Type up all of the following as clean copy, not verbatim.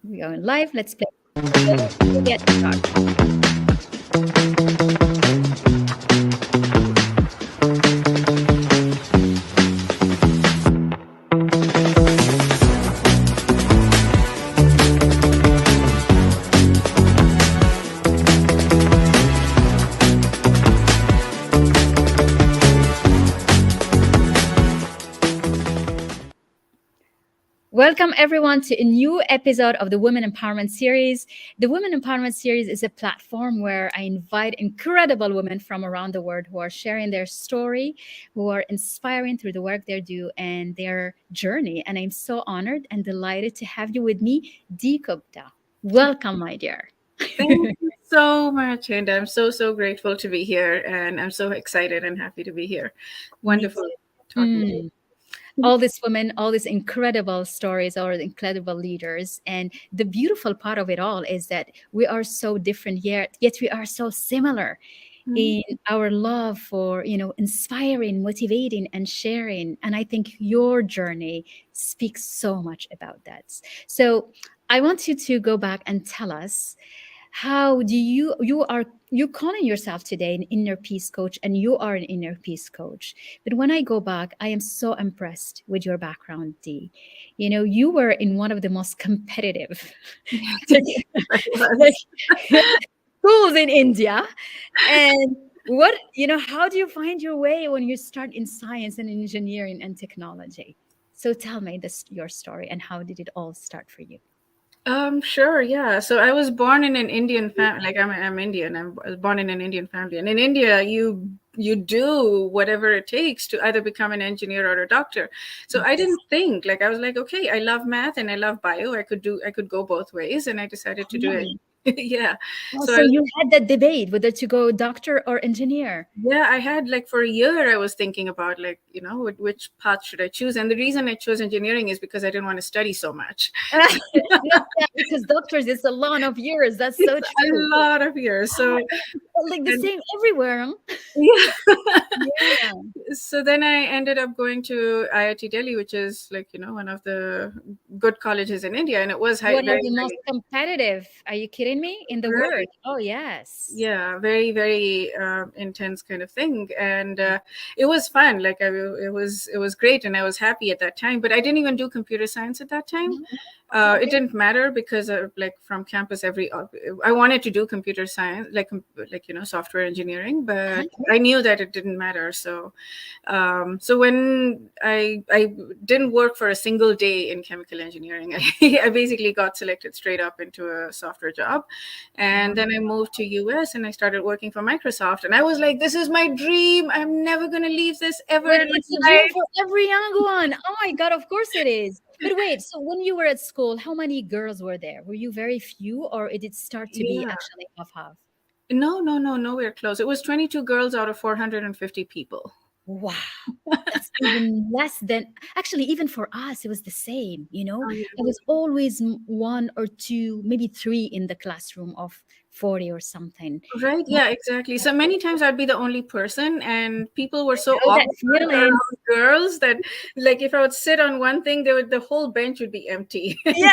We're going live. Let's play. Let's get started. Welcome, everyone, to a new episode of the Women Empowerment Series. The Women Empowerment Series is a platform where I invite incredible women from around the world who are sharing their story, who are inspiring through the work they do and their journey. And I'm so honored and delighted to have you with me, Gupta. Welcome, my dear. Thank you so much, Hynd. I'm so grateful to be here, and I'm so excited and happy to be here. Me Wonderful too. talking to you. All these women, all these incredible stories, all the incredible leaders. And the beautiful part of it all is that we are so different, yet we are so similar Mhm. in our love for, inspiring, motivating, and sharing. And I think your journey speaks so much about that. So I want you to go back and tell us, how do you calling yourself today an inner peace coach, and you are an inner peace coach. But when I go back, I am so impressed with your background, D. You were in one of the most competitive I like, was. schools in India. And how do you find your way when you start in science and engineering and technology? So tell me your story, and how did it all start for you? Sure, yeah. So I was born in an Indian family. Like I'm Indian. I was born in an Indian family, and in India, you do whatever it takes to either become an engineer or a doctor. So I Yes. didn't think like I was like, okay, I love math and I love bio. I could go both ways, and I decided to do it. Oh, Yeah. oh, So so I you had that debate whether to go doctor or engineer. Yeah, I had like for a year, I was thinking about like, which path should I choose? And the reason I chose engineering is because I didn't want to study so much. Not that, because doctors, it's a lot of years. That's It's so a true. lot of years. Oh, So, like the and same everywhere, huh? yeah. Yeah. So then I ended up going to IIT Delhi, which is like, one of the good colleges in India. And it was One of very, the most very, competitive. Are you kidding me? In the world. right. Oh, yes. Yeah, very very intense kind of thing, and it was fun. Like it was great, and I was happy at that time. But I didn't even do computer science at that time. Mhm. It Okay. didn't matter because like from campus, I wanted to do computer science, like software engineering, but Uh-huh. I knew that it didn't matter. So when I didn't work for a single day in chemical engineering, I basically got selected straight up into a software job, and Wow. then I moved to US and I started working for Microsoft, and I was like, this is my dream. I'm never gonna leave this ever But in it's a my dream life. for every young one. Oh my God, of course it is. But wait, so when you were at school, how many girls were there? Were you very few, or did it start to be Yeah. actually half half? No, nowhere close. It was 22 girls out of 450 people. Wow. That's even less than, actually, even for us, it was the same, Oh, yeah. It was always one or two, maybe three in the classroom of 40 or something. Right, yeah, exactly. So many times I'd be the only person, and people were I so know that awkward feeling. around girls that, like, if I would sit on one thing, the whole bench would be empty. Yeah,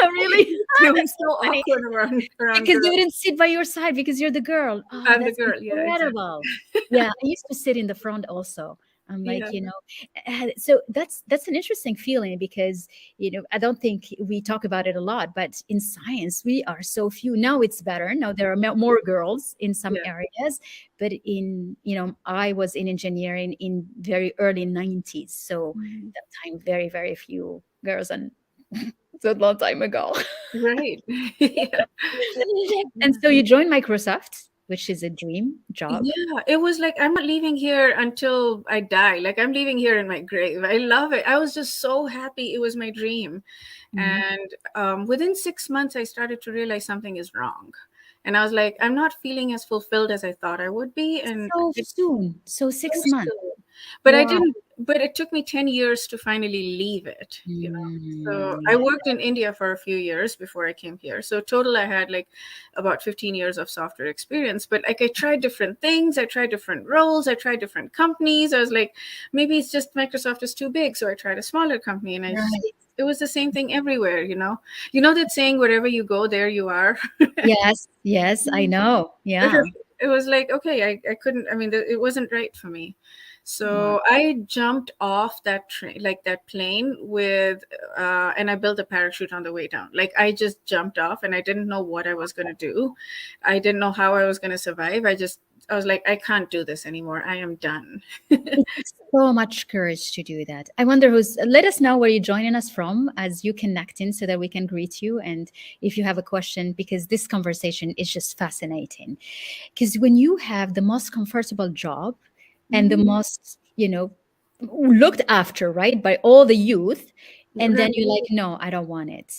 really. It was so Funny. awkward around Because they girls. wouldn't sit by your side because you're the girl. Oh, I'm the that's girl. Yeah, exactly. incredible. Yeah, I used to sit in the front also. I'm like, Yeah. so that's an interesting feeling because, I don't think we talk about it a lot, but in science, we are so few. Now it's better. Now there are more girls in some Yeah. areas, but I was in engineering in very early 90s. So Mhm. that time, very, very few girls, and it's a long time ago. Right. Yeah. And so you joined Microsoft, which is a dream job. Yeah, it was like I'm not leaving here until I die. Like I'm leaving here in my grave. I love it. I was just so happy. It was my dream. Mhm. And within 6 months, I started to realize something is wrong. And I was like, I'm not feeling as fulfilled as I thought I would be. And So soon. So so 6 months. soon. But I Wow. didn't. but it took me 10 years to finally leave it, you know. So I Yeah. worked in India for a few years before I came here. So total I had like about 15 years of software experience, but like I tried different things, I tried different roles, I tried different companies. I was like, maybe it's just Microsoft is too big, so I tried a smaller company, and Right. it was the same thing everywhere, you know. You know that saying, wherever you go, there you are. Yes, yes, I know. Yeah. It was like, okay, I couldn't, I mean, it wasn't right for me. Wow. So I jumped off that train, like that plane with, and I built a parachute on the way down. Like I just jumped off and I didn't know what I was going to do. I didn't know how I was going to survive. I was like, I can't do this anymore. I am done. It takes so much courage to do that. I wonder let us know where you're joining us from as you connect in so that we can greet you. And if you have a question, because this conversation is just fascinating. Because when you have the most comfortable job and the Mhm. most, looked after, right, by all the youth, and then Right. you're like, no, I don't want it.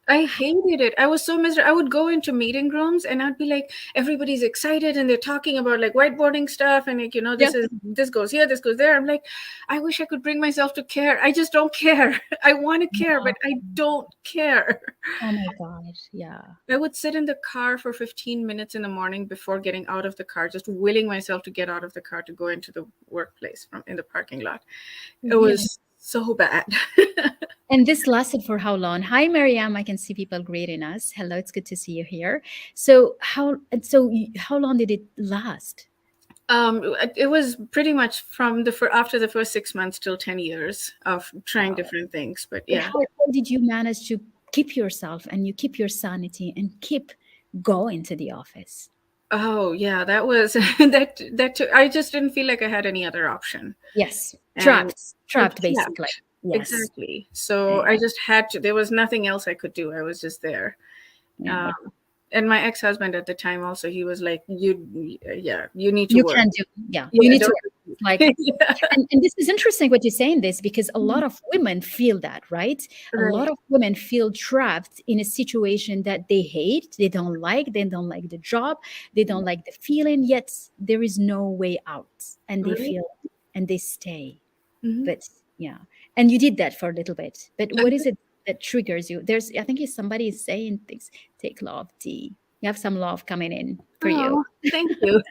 I hated it. I was so miserable. I would go into meeting rooms and I'd be like, everybody's excited and they're talking about like whiteboarding stuff and like, you know, Yeah. this goes here, this goes there. I'm like, I wish I could bring myself to care. I just don't care. I want to care, but I don't care. Oh my God. Yeah. I would sit in the car for 15 minutes in the morning before getting out of the car, just willing myself to get out of the car to go into the workplace from in the parking lot. It Really. was so bad. And this lasted for how long? Hi, Mariam. I can see people greeting us. Hello, it's good to see you here. So how long did it last? It was pretty much from after the first 6 months till 10 years of trying Wow. different things. But But yeah. how did you manage to keep yourself and you keep your sanity and keep going to the office? Oh yeah, that was that took, I just didn't feel like I had any other option. Yes, And trapped basically. trapped. Yes. Exactly. So Yeah. I just had to, there was nothing else I could do. I was just there. Yeah. Um, and my ex-husband at the time also, he was like, yeah, you need to You work. can do, yeah, you Yeah, need to don't. work. Like, Yeah, and this is interesting what you're saying this because a lot of women feel that, right? A lot right. of women feel trapped in a situation that they hate, they don't like the job, they don't like the feeling, yet there is no way out, and they Right. feel and they stay. Hmm. But yeah, and you did that for a little bit. But what is it that triggers you? I think if somebody is saying things, take love, D. You have some love coming in for you. Oh, thank you.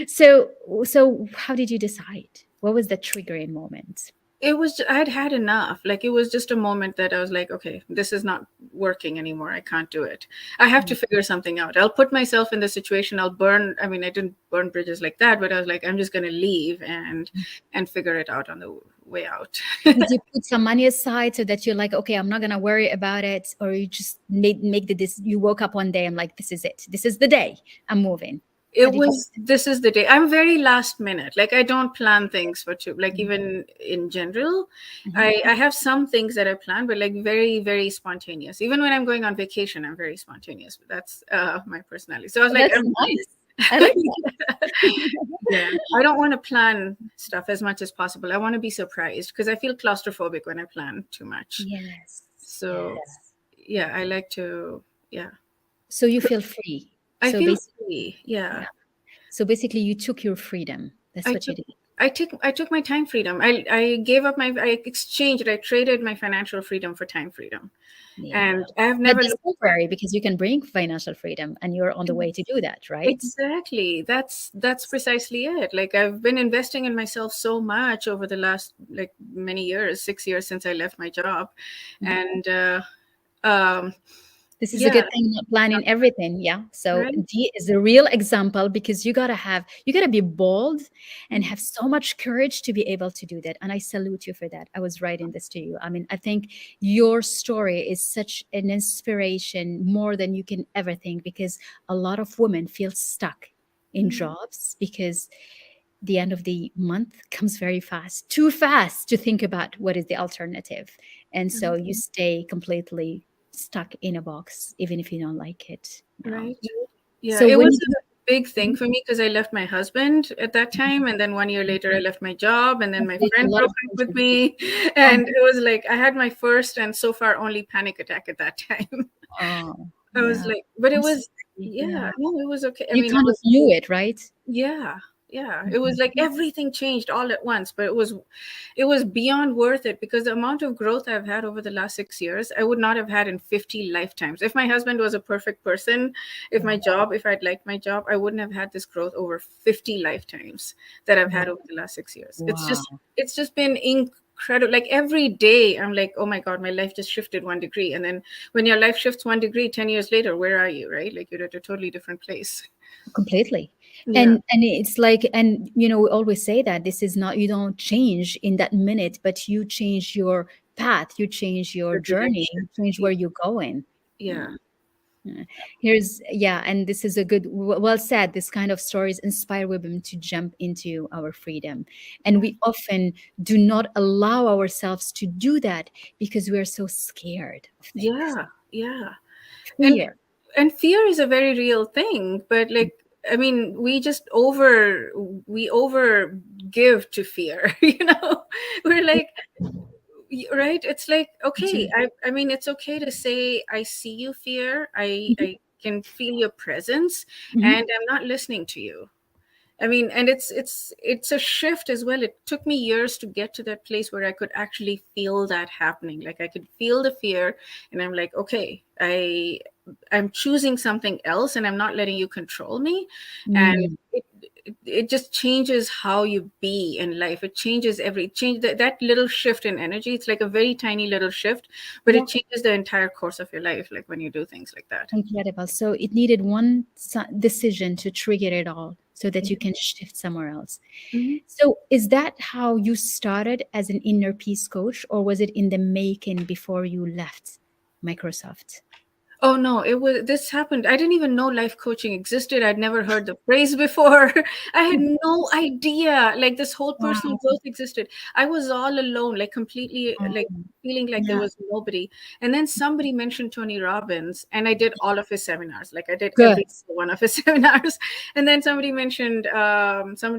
so so how did you decide? What was the triggering moment? It was, I'd had enough. Like it was just a moment that I was like, okay, this is not working anymore. I can't do it. I have to Mm. figure something out. I'll put myself in the situation. I'll burn, I mean, I didn't burn bridges like that, but I was like, I'm just going to leave and figure it out on the way out. Did you put some money aside so that you're like, okay, I'm not gonna worry about it, or you just make this? You woke up one day and like, this is it. This is the day. I'm moving. How It did you? was, this is the day. I'm very last minute. Like I don't plan things for two, like Mhm. even in general, Mhm. I have some things that I plan, but like very, very spontaneous. Even when I'm going on vacation, I'm very spontaneous. But that's my personality. So I was Oh, like, that's nice. I like yeah, I don't want to plan stuff as much as possible. I want to be surprised because I feel claustrophobic when I plan too much. yes, So yes. yeah, I like to, yeah, So you feel free. I So feel basically, free. Yeah. yeah. So basically, you took your freedom. That's I what you took did. I took my time freedom. I gave up my, I exchanged, I traded my financial freedom for time freedom. Yeah. And I have But never that's looked. temporary because you can bring financial freedom and you're on the way to do that, right? Exactly. That's precisely it. Like I've been investing in myself so much over the last like many years, 6 years since I left my job. Mhm. And um This is a yeah, good thing, not planning everything. Yeah. So right. D is the real example because you gotta be bold and have so much courage to be able to do that. And I salute you for that. I was writing this to you. I mean, I think your story is such an inspiration more than you can ever think because a lot of women feel stuck in Mhm. jobs because the end of the month comes very fast, too fast to think about what is the alternative. And so you stay completely stuck in a box, even if you don't like it. Yeah. Right. Yeah, So it when was you a big thing Mhm, for me because I left my husband at that mhm, time, and then 1 year later I left my job, and then and my there's a friend lot broke of up with pressure. me, Um, and it was like I had my first and so far only panic attack at that time. oh, I was yeah. like, but it I'm was, sorry. yeah, Yeah. no, it was okay. I You mean, it kind of was, knew it, right? yeah, Yeah, it was Mhm. like everything changed all at once, but it was beyond worth it, because the amount of growth I've had over the last 6 years, I would not have had in 50 lifetimes. If my husband was a perfect person, if I'd liked my job, I wouldn't have had this growth over 50 lifetimes that I've Wow. had over the last 6 years. Wow. It's just been incredible. Like every day, I'm like, oh my God, my life just shifted 1 degree. And then when your life shifts 1 degree, 10 years later, where are you, right? Like you're at a totally different place. Completely. Yeah. And it's like, and we always say that this is not, you don't change in that minute, but you change your path, you change your The journey, direction. you change where you're going. Yeah. Mm. Yeah. Here's, yeah, and this is a good, well said. This kind of stories inspire women to jump into our freedom. And Yeah. we often do not allow ourselves to do that because we are so scared of things. Yeah. Yeah. and Fear. and fear is a very real thing, but like, I mean, we over give to fear. We're like, right, it's like, okay, I mean, it's okay to say, I see you, fear, I can feel your presence, Mhm. and I'm not listening to you. I mean, and it's a shift as well. It took me years to get to that place where I could actually feel that happening. Like I could feel the fear, and I'm like, okay, I'm choosing something else, and I'm not letting you control me. And Mm. it just changes how you be in life. It changes that little shift in energy. It's like a very tiny little shift, but Yeah. it changes the entire course of your life. Like when you do things like that. Incredible. So it needed one decision to trigger it all so that you can shift somewhere else. Mhm. So is that how you started as an inner peace coach, or was it in the making before you left Microsoft? Oh no, this happened. I didn't even know life coaching existed. I'd never heard the phrase before. I had no idea like this whole personal Wow. growth existed. I was all alone, like completely like Um, feeling like there yeah. was nobody. And then somebody mentioned Tony Robbins, and I did all of his seminars. Like I did Good. every single one of his seminars. And then somebody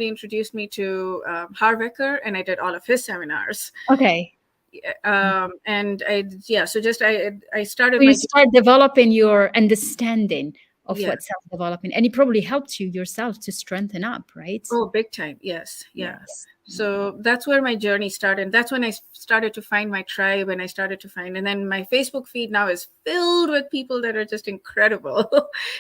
introduced me to Harvecker, and I did all of his seminars. Okay. And so just I So started you my start developing your understanding of yeah. what self-development, and it probably helped you yourself to strengthen up, right? Oh, big time. Yes. Yeah. Yes. So that's where my journey started. That's when I started to find my tribe, and I started to find, and then my Facebook feed now is filled with people that are just incredible,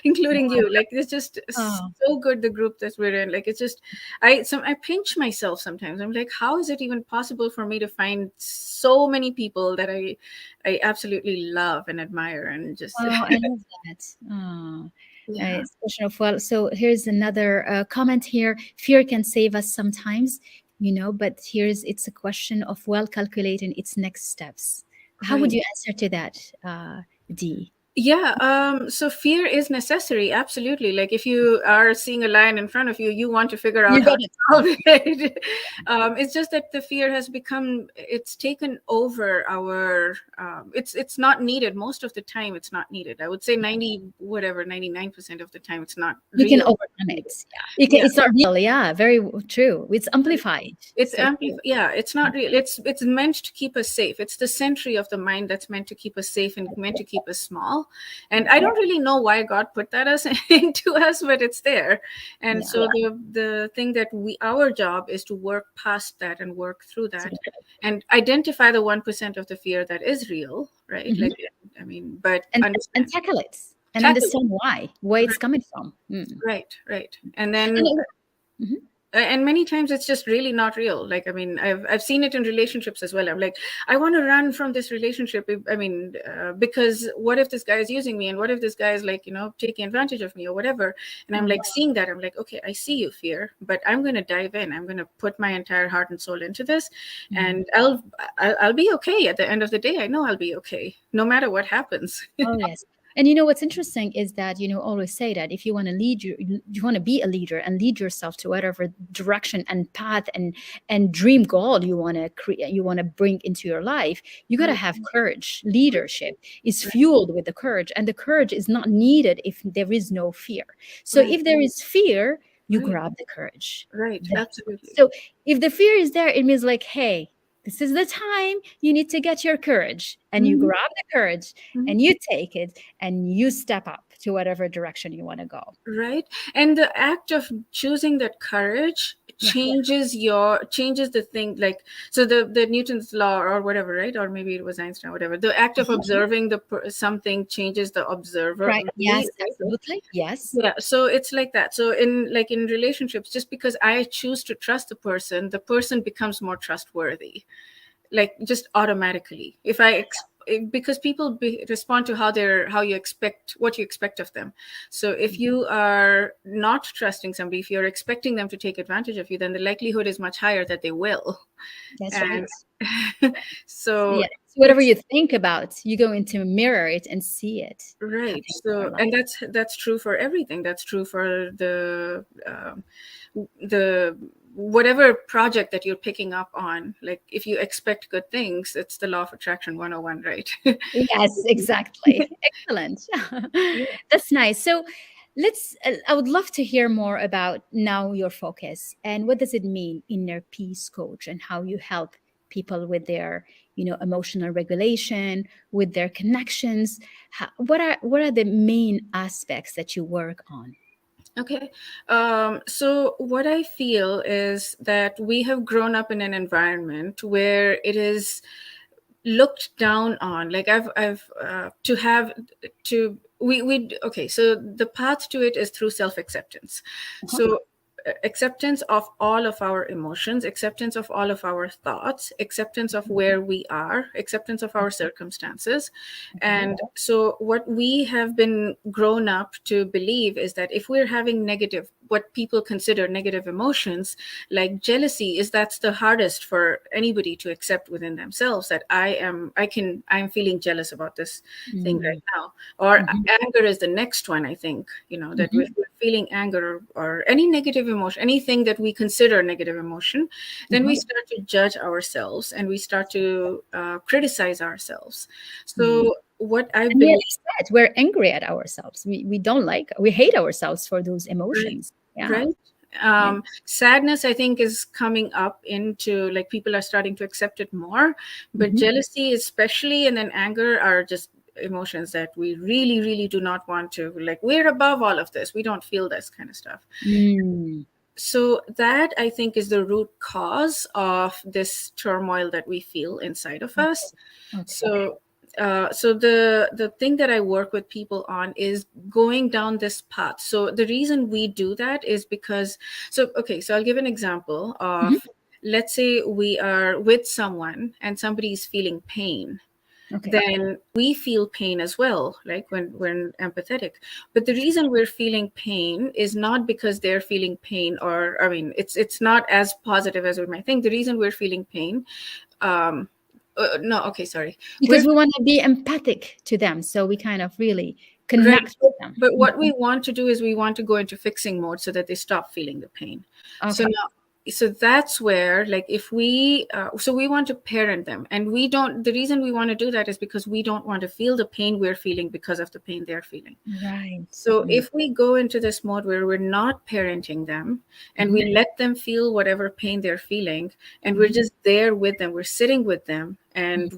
including you. Like it's just Oh, so good, the group that we're in. Like it's just, I pinch myself sometimes. I'm like, how is it even possible for me to find so many people that I absolutely love and admire, and just oh, I love that. Oh. yeah. It's a question of, well, so here's another comment here. Fear can save us sometimes, but it's a question of well calculating its next steps. How would Right. you answer to that, Dee? Yeah, so fear is necessary, absolutely. Like if you are seeing a lion in front of you, you want to figure out You how got to it. solve it. It's just that the fear has it's taken over it's not needed. Most of the time, it's not needed. I would say 99% of the time, it's not You can real overcome needed. it. Yeah. Yeah. It's not real. Yeah, very true. It's amplified. It's So true. yeah, it's not real. It's meant to keep us safe. It's the century of the mind that's meant to keep us safe and meant to keep us small. And I Yeah. don't really know why God put that us into us, but it's there. And Yeah. so the thing that our job is to work past that and work through So that true. and identify the 1% of the fear that is real, right? Mhm. Like, I mean, but And understand, tackle it and tackle it. understand why it's coming from. Mm. Right. And And then mhm. and many times it's just really not real. Like, I mean, I've seen it in relationships as well. I'm like, I want to run from this relationship. I mean, because what if this guy is using me, and what if this guy is like, taking advantage of me or whatever. And I'm Mm. like seeing that, I'm like, okay, I see you, fear, but I'm going to dive in. I'm going to put my entire heart and soul into this, Mm. and I'll be okay at the end of the day. I know I'll be okay no matter what happens. Oh yes. And what's interesting is that always say that if you want to you want to be a leader and lead yourself to whatever direction and path and dream goal you want to create, you want to bring into your life, you got to Right, have courage. Leadership is right, fueled with the courage, and the courage is not needed if there is no fear. So right, if there is fear, you right, grab the courage. right. That's Absolutely. so if the fear is there, it means like, hey, this is the time you need to get your courage. And you Mhm, grab the courage mhm. and you take it and you step up to whatever direction you want to go. Right. And the act of choosing that courage Yeah. changes the thing, like, so the Newton's law or whatever, right? Or maybe it was Einstein, whatever. The act of observing something changes the observer, Right. Yes, right? absolutely. Yes. Yeah, so it's like that. So in relationships, just because I choose to trust the person becomes more trustworthy, like just automatically. Because people respond to how you expect, what you expect of them. So if you are not trusting somebody, if you're expecting them to take advantage of you, then the likelihood is much higher that they will. That's And right. so Yeah. So whatever it's you think about, you're going to mirror it and see it right. happening in your So, life. and that's true for everything. That's true for the whatever project that you're picking up on. Like, if you expect good things, it's the law of attraction 101, right? Yes, exactly. Excellent. That's nice. So I would love to hear more about now your focus and what does it mean inner peace coach and how you help people with their, emotional regulation, with their connections. What are the main aspects that you work on? Okay. So what I feel is that we have grown up in an environment where it is looked down on. Like, I've to have to we okay, so the path to it is through self-acceptance. Uh-huh. So acceptance of all of our emotions, acceptance of all of our thoughts, acceptance of where we are, acceptance of our circumstances. Okay. And so what we have been grown up to believe is that if we're having negative, what people consider negative emotions, like jealousy, is that's the hardest for anybody to accept within themselves, that I'm feeling jealous about this thing right Mm. now. Or Mhm. anger is the next one, I think, that if Mhm. we're feeling anger or any negative emotion, anything that we consider negative emotion, then we Uh-huh. start to judge ourselves and we start to criticize ourselves. Mm. So what I And we're believe, upset. We're angry at ourselves. We don't like, we hate ourselves for those right, emotions. Yeah. right? Yeah. Sadness, I think, is coming up into, like, people are starting to accept it more, but Mhm. jealousy, especially, and then anger are just emotions that we really, really do not want to. Like, we're above all of this. We don't feel this kind of stuff. Mm. So that, I think, is the root cause of this turmoil that we feel inside of us. Okay. So the thing that I work with people on is going down this path. So the reason we do that is because, so I'll give an example Mhm. of, let's say we are with someone and somebody is feeling pain. Okay. Then we feel pain as well, like when we're empathetic. But the reason we're feeling pain is not because they're feeling pain, or, I mean, it's not as positive as we might think. The reason we're feeling pain, um no, okay, sorry. We're Because we want to be empathic to them, so we kind of really right, connect with them. but Mhm. what we want to do is we want to go into fixing mode so that they stop feeling the pain. So Okay. now, so that's where, like, if we so we want to parent them, and we don't the reason we want to do that is because we don't want to feel the pain we're feeling because of the pain they're feeling. Right. So Mm. if we go into this mode where we're not parenting them and Mhm. we let them feel whatever pain they're feeling, and we're Mhm. just there with them, we're sitting with them, Mhm. and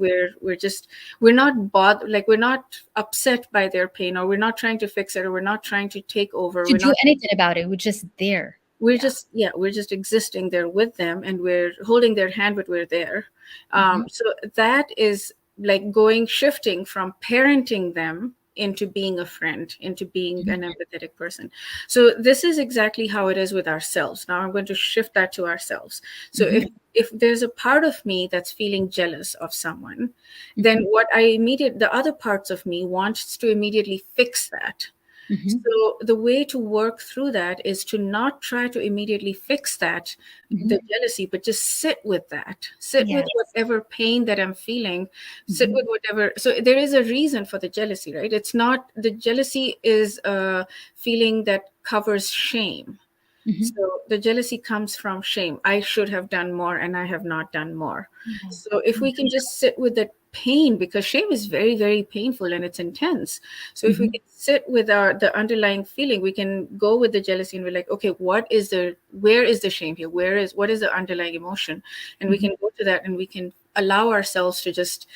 we're not bothered, like, we're not upset by their pain, or we're not trying to fix it, or we're not trying to take over, To we're do not, anything about it, we're just there. Yeah. we're just existing there with them, and we're holding their hand, but we're there. Mhm. So that is like shifting from parenting them into being a friend, into being Mhm. an empathetic person. So this is exactly how it is with ourselves. Now I'm going to shift that to ourselves. So Mhm. if there's a part of me that's feeling jealous of someone, then Mhm. the other parts of me wants to immediately fix that. Mhm. So the way to work through that is to not try to immediately fix that, the Mhm. jealousy, but just sit with that. Sit with Yes. whatever pain that I'm feeling. Sit Mhm. with whatever. So there is a reason for the jealousy, right? It's not, the jealousy is a feeling that covers shame. Mhm. So the jealousy comes from shame. I should have done more and I have not done more. Yeah. So if we can just sit with that pain, because shame is very, very painful and it's intense. So if we Mhm. can sit with the underlying feeling, we can go with the jealousy and we're like, okay, where is the shame here? What is the underlying emotion? And we Mhm. can go to that and we can allow ourselves to just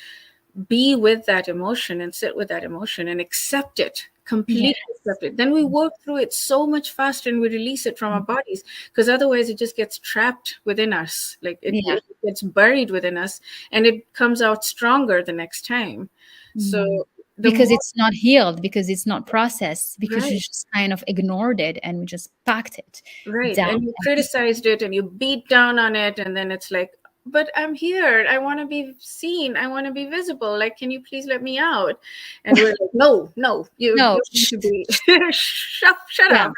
be with that emotion and sit with that emotion and accept it, completely Yes. accept it, then we work through it so much faster and we release it from our bodies, because otherwise it just gets trapped within us, like Yeah. it gets buried within us, and it comes out stronger the next time. So Mm. the Because more, it's not healed, because it's not processed, because you right, just kind of ignored it and we just packed it right. down. And you criticized it and you beat down on it, and then it's like, but I'm here. I want to be seen. I want to be visible. Like, can you please let me out? And we're like, no, no, No. you're going to be shut Yeah. up.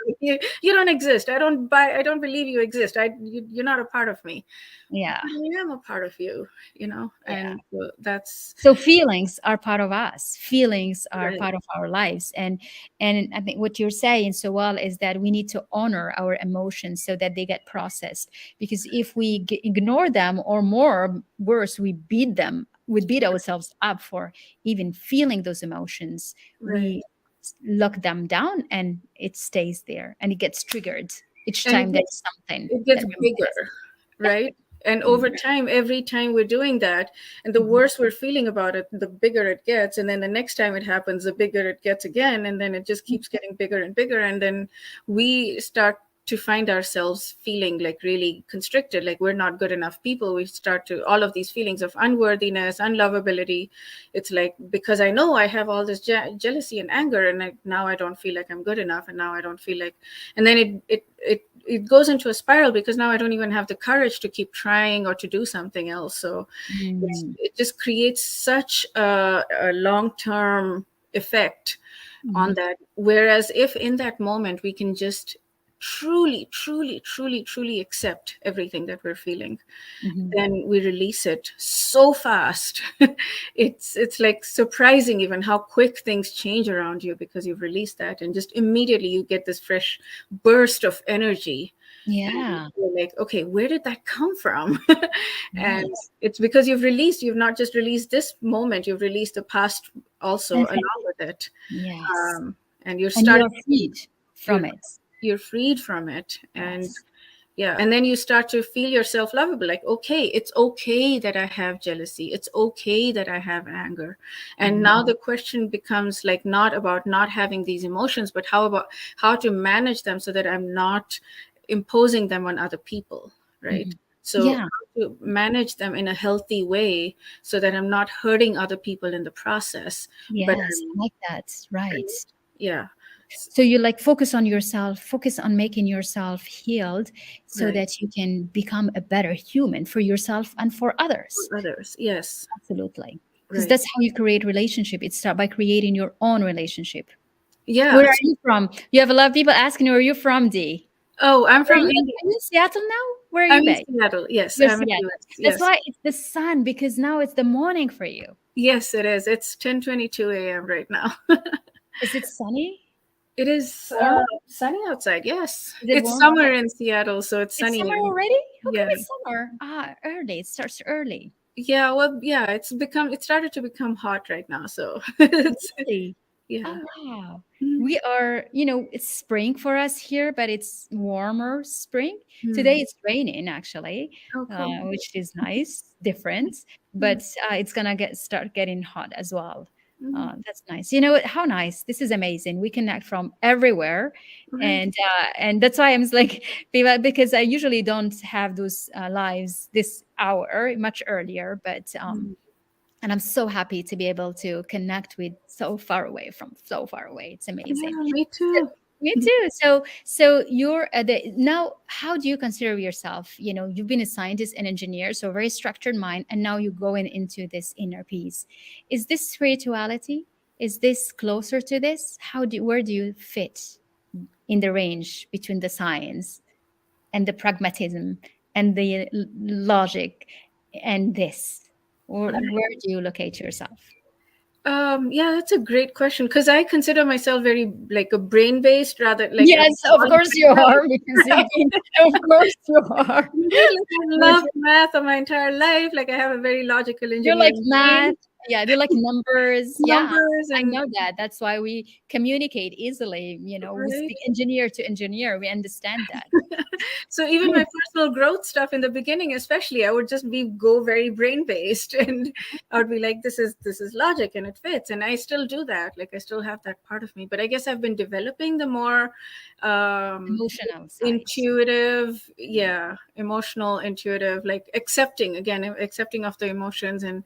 You don't exist. I don't believe you exist. You're not a part of me. Yeah. I am a part of you, Yeah. and that's So feelings are part of us. Feelings are right, part of our lives. And I think what you're saying so well is that we need to honor our emotions so that they get processed. Because if we ignore them, or more worse, we beat ourselves up for even feeling those emotions, right. we lock them down and it stays there and it gets triggered each And time there's something it gets that reminds bigger, us. right? And Yeah. over time, every time we're doing that, and the Mhm. worse we're feeling about it, the bigger it gets. And then the next time it happens, the bigger it gets again. And then it just keeps getting bigger and bigger. And then we start to find ourselves feeling like really constricted, like we're not good enough people. We start to, all of these feelings of unworthiness, unlovability. It's like, because I know I have all this jealousy and anger, and now I don't feel like I'm good enough. And now I don't feel like, and then it goes into a spiral, because now I don't even have the courage to keep trying or to do something else. So Mm. it just creates such a long-term effect on Mhm. that. Whereas if in that moment we can just truly, truly, truly, truly accept everything that we're feeling, Mhm. then we release it so fast. It's like surprising even how quick things change around you, because you've released that, and just immediately you get this fresh burst of energy. And Yeah. you're like, okay, where did that come from? And Yes. it's because you've not just released this moment, you've released the past also along with it. Yes. And you're And you starting, are freed you're from it. you're freed from it. And Yes. yeah, and then you start to feel yourself lovable, like, okay, it's okay that I have jealousy, it's okay that I have anger. And Mhm. now the question becomes like not about not having these emotions, but how to manage them so that I'm not imposing them on other people, right? Mhm. So Yeah. how to manage them in a healthy way so that I'm not hurting other people in the process, but Yes. I'm I like that. Right. yeah, So you like focus on yourself, focus on making yourself healed so right, that you can become a better human for yourself and for others. for others, yes, Absolutely. Because right, that's how you create relationship. It start by creating your own relationship. Where yeah. are you from? You have a lot of people asking, where are you from, Dee? Oh, I'm Are from you, India. are you in Seattle now? Where are I'm you in based? Seattle. Yes, You're I'm in Seattle. US. That's Yes. why it's the sun, because now it's the morning for you. Yes, it is. It's 10:22 a.m. right now. Is it sunny? It is Warm? sunny outside. Yes. Is it It's warm? summer in Seattle, so it's It's sunny. summer And already? How come yeah. it's summer? Ah, early. It starts early. Yeah, well, yeah, it started to become hot right now, so it's Really? yeah. Oh, wow. Mm, We are, it's spring for us here, but it's warmer spring. Today mm. it's raining actually, Oh, cool. which is nice, different, Mm, but it's gonna start getting hot as well. mm. That's nice. You know what? How nice. This is amazing. We connect from everywhere. Right. And that's why I'm like, because I usually don't have those lives this hour much earlier, but Mm. and I'm so happy to be able to connect with so far away from so far away. It's amazing. Yeah, me So, too. me too. So you're now. How do you consider yourself? You've been a scientist and engineer, so very structured mind, and now you're going into this inner peace. Is this spirituality? Is this closer to this? Where do you fit in the range between the science and the pragmatism and the logic and this? Or where do you locate yourself? Yeah, that's a great question, because I consider myself very like a brain-based rather like a Yes, of course you are, because you've been, of course you are. Right, like I But love math all my entire life. Like I have a very logical you're like engineering math, brain. Yeah, they like numbers. Yeah, numbers I and know that. That's why we communicate easily. We speak right. engineer to engineer. We understand that. So even my personal growth stuff in the beginning, especially, I would just be go very brain based, and I would be like, this is logic and it fits, and I still do that. Like I still have that part of me, but I guess I've been developing the more um, Emotional side. intuitive, yeah, emotional, intuitive, like accepting again, accepting of the emotions and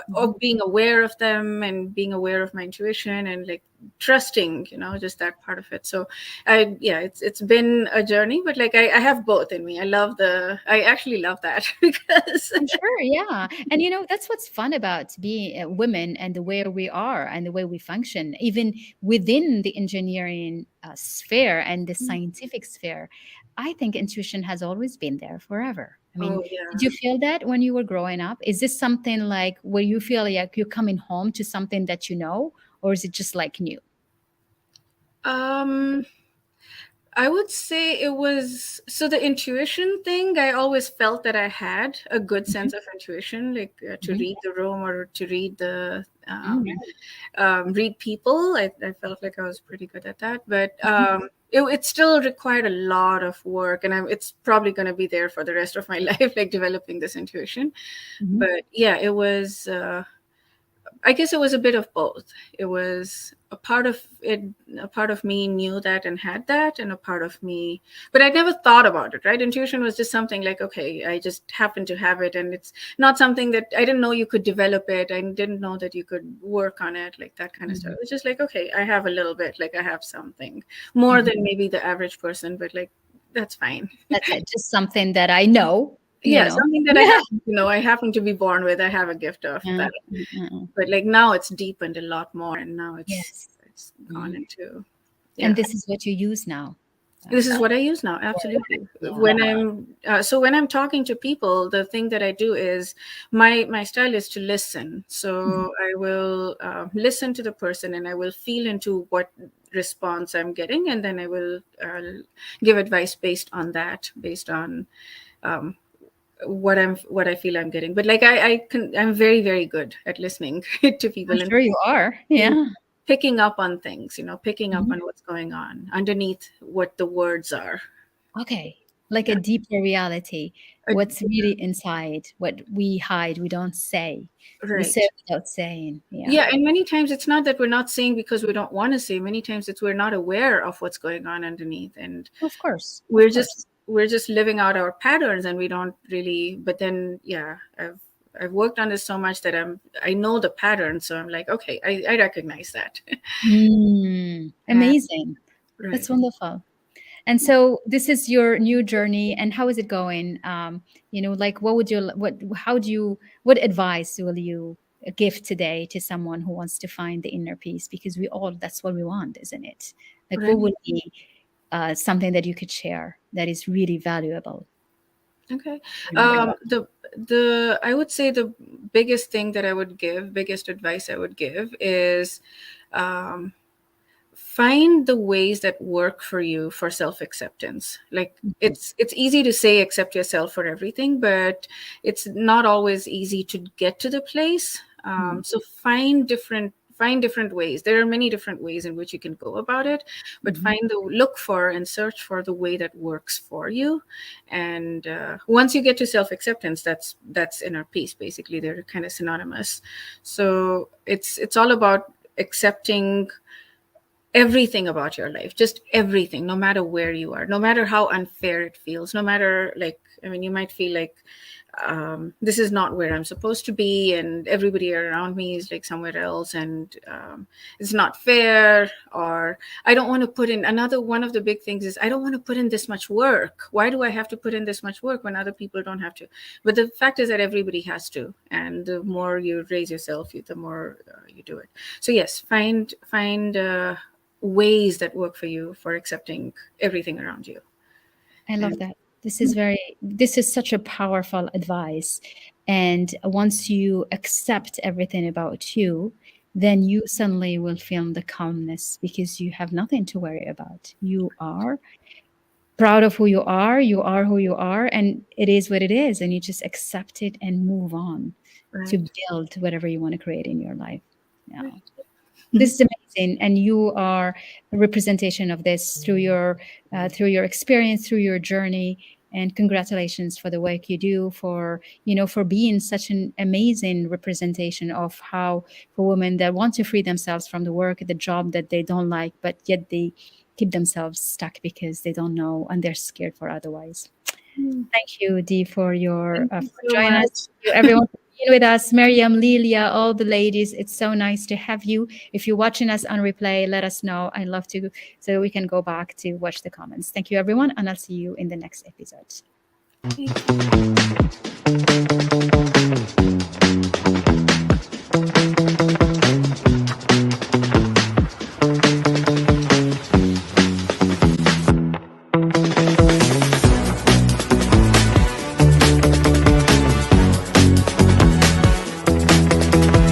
Mhm. of being aware of them and being aware of my intuition and like trusting, just that part of it. So yeah, it's been a journey, but like I have both in me. I actually love that because I'm sure, yeah. And that's what's fun about being women and the way we are and the way we function, even within the engineering sphere and the scientific sphere. I think intuition has always been there forever. I mean, oh did yeah. you feel that when you were growing up? Is this something like where you feel like you're coming home to something that you know, or is it just like new? um I would say it was so the intuition thing. I always felt that I had a good Mhm, sense of intuition, like to mhm, read the room or to read the mhm, read people. I felt like I was pretty good at that, but mhm, it still required a lot of work, and it's probably going to be there for the rest of my life, like developing this intuition. mhm. But yeah, it was. I guess it was a bit of both. It was a part of it, a part of me knew that and had that, and a part of me, but I never thought about it, right? Intuition was just something like, okay, I just happen to have it, and it's not something that I didn't know you could develop it. I didn't know that you could work on it, like that kind of stuff. Mhm, It's just like, okay, I have a little bit, like I have something more mhm. than maybe the average person, but like that's fine. That's it. Just something that I know, you Yeah, know. something that I happen to be born with. I have a gift of that, but like now it's deepened a lot more, and now Yes. it's gone Mhm. into, And yeah, this is what you use now. this is what I use now. Absolutely. Yeah. When I'm talking to people, the thing that I do is my style is to listen. Mhm. So I will listen to the person, and I will feel into what response I'm getting, and then I will give advice based on that, based on um, what I feel I'm getting. But like I'm very, very good at listening to I'm people and sure you are. Yeah. picking up on things, picking up Mhm. on what's going on underneath what the words are. Okay. Like a Yeah. deeper reality. Uh, What's really inside, what we hide, we don't say. We say right. without saying. Yeah. Yeah, and many times it's not that we're not saying because we don't want to say. Many times it's we're not aware of what's going on underneath, and Of course. Of we're just course. we're just living out our patterns, and we don't really. But then, yeah, I've worked on this so much that I know the pattern, so I'm like, okay, I recognize that. And Amazing. That's right. wonderful. And so this is your new journey, and how is it going? Like what would you what how do you what advice will you give today to someone who wants to find the inner peace? Because we all that's what we want, isn't it? Like what Right. would be something that you could share that is really valuable? Okay. You know? The I would say the biggest advice I would give is um, find the ways that work for you for self-acceptance. Like Mhm, it's easy to say accept yourself for everything, but it's not always easy to get to the place. mhm, So find different ways. There are many different ways in which you can go about it, but mhm. look for and search for the way that works for you. And once you get to self-acceptance, that's inner peace. Basically, they're kind of synonymous. So it's all about accepting everything about your life, just everything, no matter where you are, no matter how unfair it feels, no matter, like, I mean, you might feel like this is not where I'm supposed to be, and everybody around me is like somewhere else, and it's not fair, or I don't want to put in another one of the big things is I don't want to put in this much work. Why do I have to put in this much work when other people don't have to? But the fact is that everybody has to, and the more you raise yourself, the more you do it. So yes, find ways that work for you for accepting everything around you. I love And that. This is such a powerful advice. And once you accept everything about you, then you suddenly will feel the calmness because you have nothing to worry about. You are proud of who you are who you are, and it is what it is, and you just accept it and move on. to Right. build whatever you want to create in your life. Yeah. Right. This is amazing, and you are a representation of this through your experience, through your journey. And congratulations for the work you do, for for being such an amazing representation of how, for women that want to free themselves from the work, the job that they don't like, but yet they keep themselves stuck because they don't know and they're scared for otherwise. Mm. Thank you, Dee, for your Thank you for so joining us. much. Thank you, everyone, for being with us. Miriam, Lilia, all the ladies. It's so nice to have you. If you're watching us on replay, let us know. I'd love to, so we can go back to watch the comments. Thank you, everyone, and I'll see you in the next episode. Thank you.